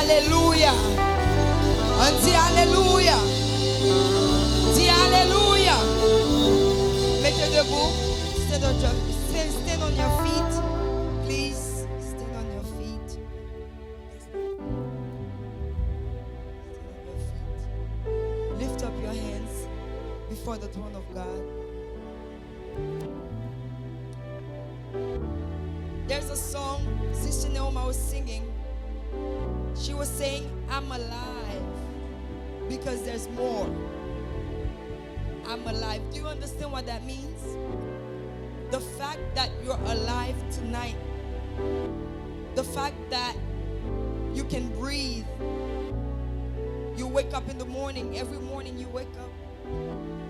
Alléluia. On dit Alléluia. Dis Alléluia. Mettez debout. Stand on your feet. Please. Stand on your feet. Lift up your hands before the throne of God. There's a song Sister Naoma was singing. She was saying, I'm alive because there's more. I'm alive. Do you understand what that means? The fact that you're alive tonight, the fact that you can breathe, you wake up in the morning, every morning you wake up,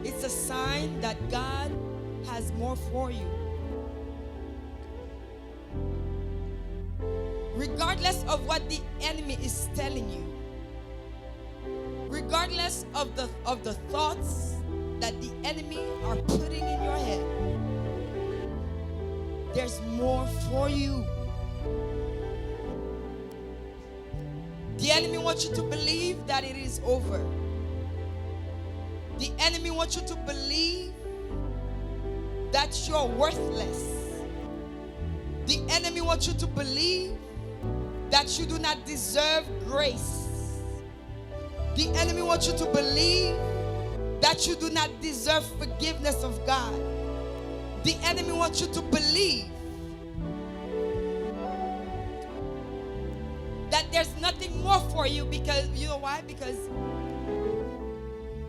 it's a sign that God has more for you. Regardless of what the enemy is telling you, regardless of the thoughts that the enemy are putting in your head, there's more for you. The enemy wants you to believe that it is over. The enemy wants you to believe that you're worthless. The enemy wants you to believe that you do not deserve grace. The enemy wants you to believe that you do not deserve forgiveness of God. The enemy wants you to believe that there's nothing more for you, because you know why? Because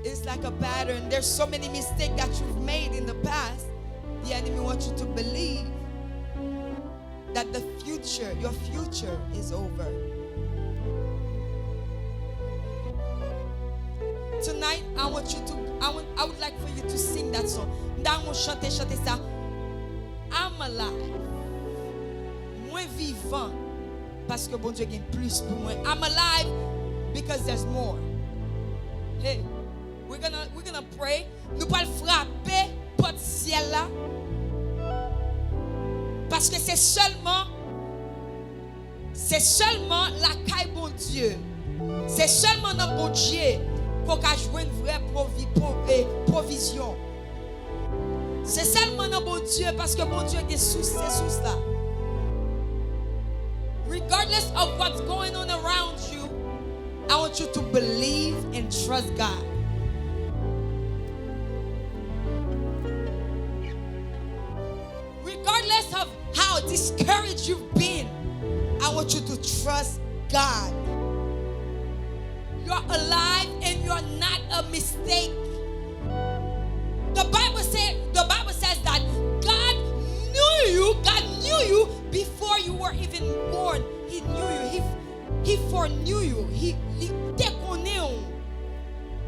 it's like a pattern. There's so many mistakes that you've made in the past. The enemy wants you to believe that your future is over. Tonight, I would like for you to sing that song. I'm alive. Moi vivant parce que bon Dieu gagne plus pour moi. I'm alive because there's more. Hey, we're gonna pray. Nous allons frapper porte ciel là. Parce que c'est seulement la caille bon Dieu. C'est seulement dans bon Dieu qu'on a joué une vraie provision. C'est seulement dans bon Dieu parce que bon Dieu est sous ces sources là. Regardless of what's going on around you, I want you to believe and trust God. Regardless of how discouraged you've been, I want you to trust God. You're alive and you're not a mistake. The Bible says that God knew you before you were even born. He knew you. He foreknew you. He te connaît.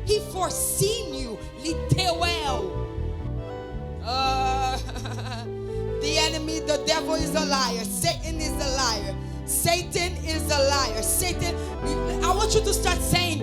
He foreseen you. He te well. The enemy, the devil is a liar. Satan is a liar. Satan is a liar. Satan, I want you to start saying,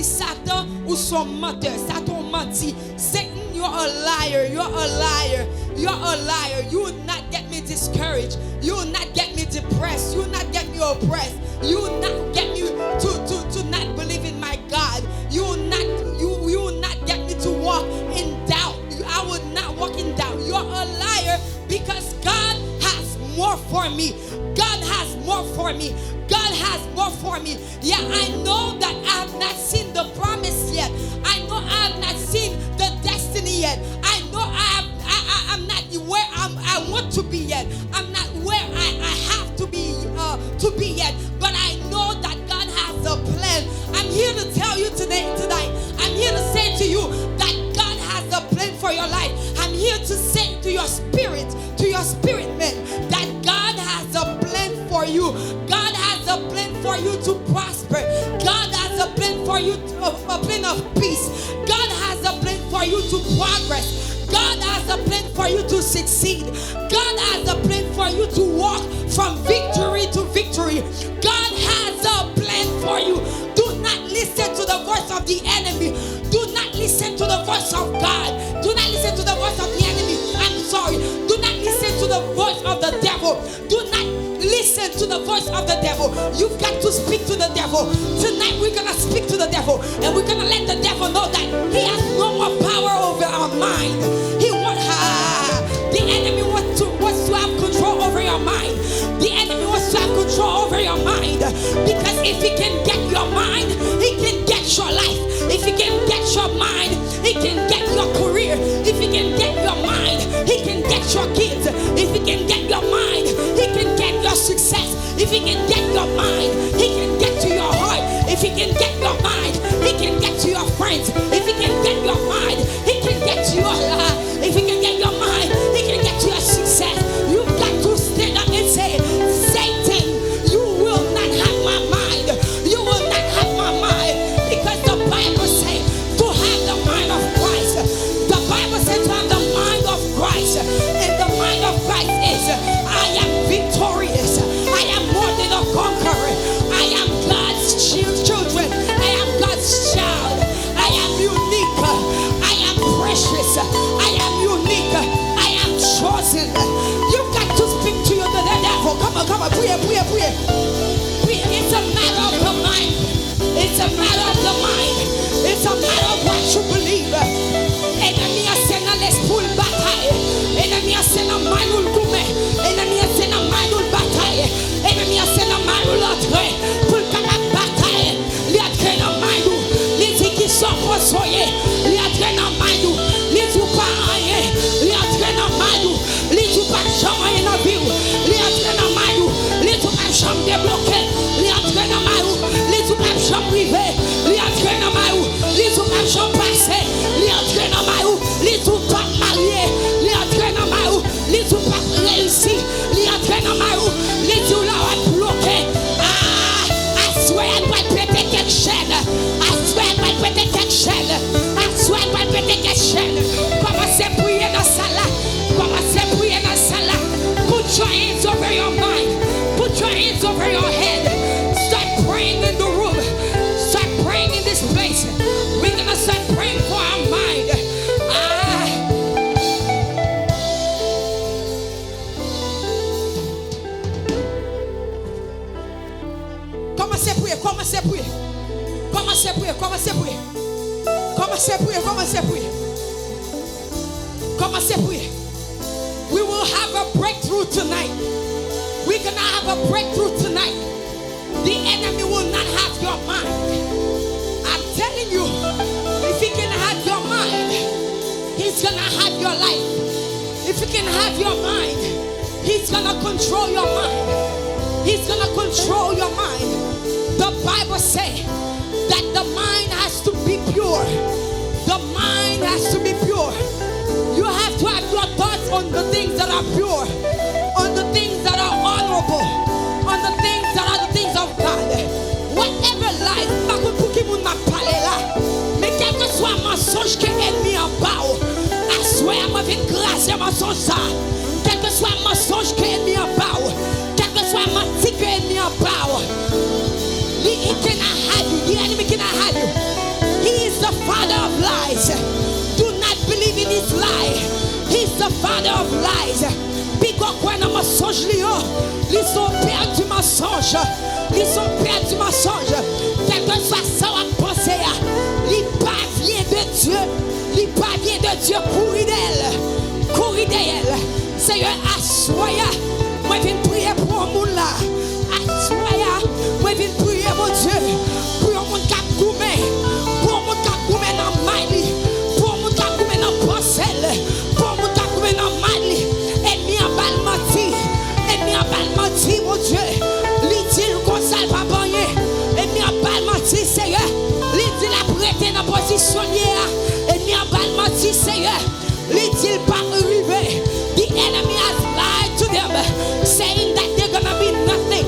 Satan ou son menteur, Satan menti. Satan, you're a liar. You're a liar. You're a liar. You will not get me discouraged. You will not get me depressed. You will not get me oppressed. You will not get me to not believe in my God. You will not get me to walk in doubt. I will not walk in doubt. You're a liar because God has more for me. God has more for me. God has more for me. Yeah, I know that I have not seen the promise yet. I know I have not seen the destiny yet. I know I'm not where I want to be yet. I'm not where I have to be yet. But I know that God has a plan. I'm here to tell you tonight. I'm here to say to you that God has a plan for your life. I'm here to say to your spirit man, that God has a plan for you. God has a plan for you to prosper. God has a plan for you, a plan of peace. God has a plan for you to progress. God has a plan for you to succeed. God has a plan for you to walk from victory to victory. God has a plan for you. Do not listen to the voice of the enemy. Do not listen to the voice of God. Do not listen to the voice of the enemy. I'm sorry. Do not listen to the voice of the devil. Do not listen to the voice of the devil. You've got to speak to the devil. Tonight we're going to speak to the devil, and we're going to let the devil know that he has no more power over our mind. The enemy wants to have control over your mind. The enemy wants to have control over your mind, because if he can get your mind, he can get your life. If he can get your mind, he can get your career. If he can get your mind, he can get your kids. If he can get your mind, he can get your success. If he can get your mind, he can get to your heart. If he can get your mind, he can get to your friends. If he can get your mind, he can get to your if he can get your mind, he can get to your success. You've got to stand up and say, Satan, you will not have my mind. You will not have my mind, because the Bible says to have the mind of Christ. The Bible says to have the mind of Christ, and the mind of Christ is, I am victorious. I am more than a conqueror. I am God's children. I am God's child. I am unique. I am precious. I am unique. I am chosen. You've got to speak to the devil. Come on, pray. It's a matter of the mind. It's a matter of the mind. It's a matter of what you believe. Enemy a sena les poul bataille. Enemy a sena manul kume. Enemy a sena manul bataille. Enemy a sena manul atre. Poul kama bataille. Li atre na mandu. Li ti ki so posoye. Li atre na mandu. Li tu pa anye. Li atre na mandu. Li tu pa chama na viu. Li atre na mandu. Li tu pa cham débloqué. Li atre na mandu. Li tu pa cham privé. Li atre na mandu. Li tu pa cham passé. Li atre na mandu. Li tu pa marié. Li atre na mandu. Li tu pa réussi. Li atre na mandu. Li tu la wa bloqué. I swear I might péter quelque chaîne. I swear I might péter quelque chaîne. I swear I might péter quelque chaîne. Commencez à prier dans ça là. Commencez à prier dans ça là. Put your hands over your mind. Put your hands over your head. Start praying in the room. Start praying in this place. We're gonna start praying for our mind. Commencez à prier. Commencez à prier. Commencez à prier. Commencez à prier. Commencez à prier. Commencez à prier. Commencez à prier. We will have a breakthrough tonight. We're gonna have a breakthrough tonight. The enemy will not have your mind. I'm telling you, if he can have your mind, he's gonna have your life. If he can have your mind, he's gonna control your mind. He's gonna control your mind. The Bible says that the mind has to be pure. The mind has to be pure. You have to have your thoughts on the things that are pure, on the things that are honorable, on the things that are the things of God. Whatever lies, mais quel que soit le mensonge que l'ennemi en bas, I swear je vais écraser le mensonge ça. Quel que soit le mensonge que l'ennemi en bas, quel que soit le menti que l'ennemi en bas, he cannot have you. The enemy cannot have you. He is the father of lies. Do not believe in his lie. He's the father of lies. Pourquoi quoi dans mensonge ils sont pères du mensonge. Ils sont pères du mensonge. Quel que soit ça on pense, il pas vient de Dieu. Il pas vient de Dieu. Courir d'elle. Courir d'elle. Seigneur, assoya. Moi je viens prier pour un monde là. Assoya. Moi je viens prier mon Dieu. Pour un monde qui a goumé. Pour un monde qui a goumé dans Mali. Pour un monde qui a goumé dans Porcel. Pour un monde qui a goumé dans Mali. Ennemi en balle menti. Ennemi en balle menti, mon Dieu. L'idile qu'on salve pas bagné. Ennemi en balle menti, Seigneur. L'idile a prêté dans positionnière. Ennemi en balle menti, Seigneur. L'idile pas arrivé. The enemy has lied to them, saying that they're gonna be nothing,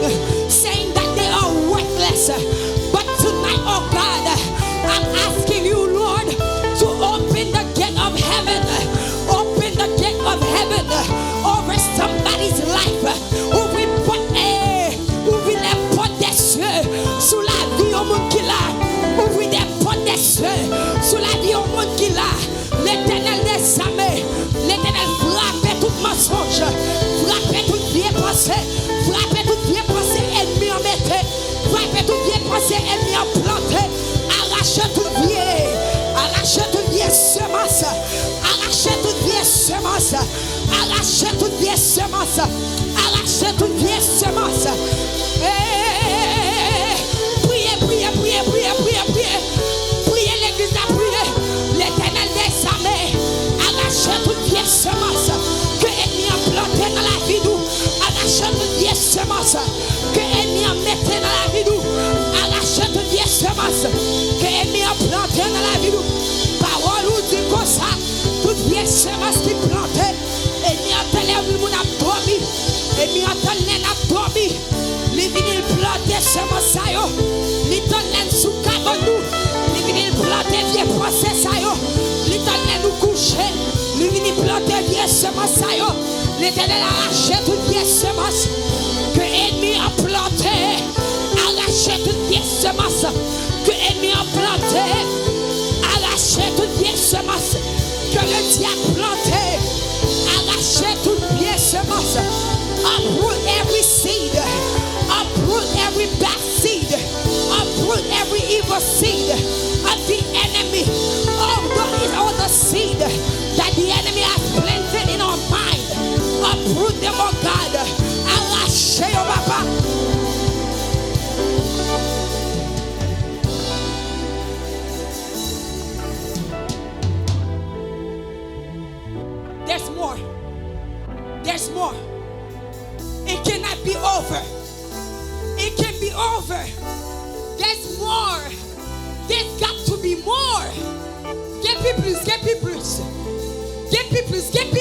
saying that they are worthless. But tonight, oh God, I'm asking you, Lord, to open the gate of heaven. Open the gate of heaven over somebody's life. Ouvrez les portes des cieux sous la vie au monde qui l'a. Ouvrez des portes des cieux sous la Arrachez toute vieille semence. Arrachez toute vieille semence. Priez, priez, priez, priez, priez, priez. Priez l'église à prier. L'Éternel des armées. Arrachez toute vieille semence que l'ennemi a planté dans la vie nous. Arrachez toute vieille semence que l'ennemi a mis dans la vie nous. Arrachez toute vieille semence que l'ennemi a planté dans la vie nous. Parole ou dit comme ça, toute vieille semence qui plantait, l'ennemi a tellement vu mon abdomen, l'ennemi a tellement abdomen, les vinyles plantés semence ça yo, les tonnes sous cabane nous, les vinyles plantés vieux procès ça yo, les tonnes nous coucher, les vinyles plantés vieux semence ça yo, l'Éternel a arraché toute vieille semence que l'ennemi a planté, arraché toute vieille semence que l'ennemi a planté, arraché toute vieille semence que le diable planté, arraché toute vieille semence, uproot every seed, uproot every bad seed, uproot every evil seed of the enemy, all the seed that the enemy has planted in our mind, uproot them, oh God, arraché, oh Papa. There's more. There's more. It cannot be over. It can be over. There's more. There's got to be more. Get me plus. Get me plus. Get me plus. Get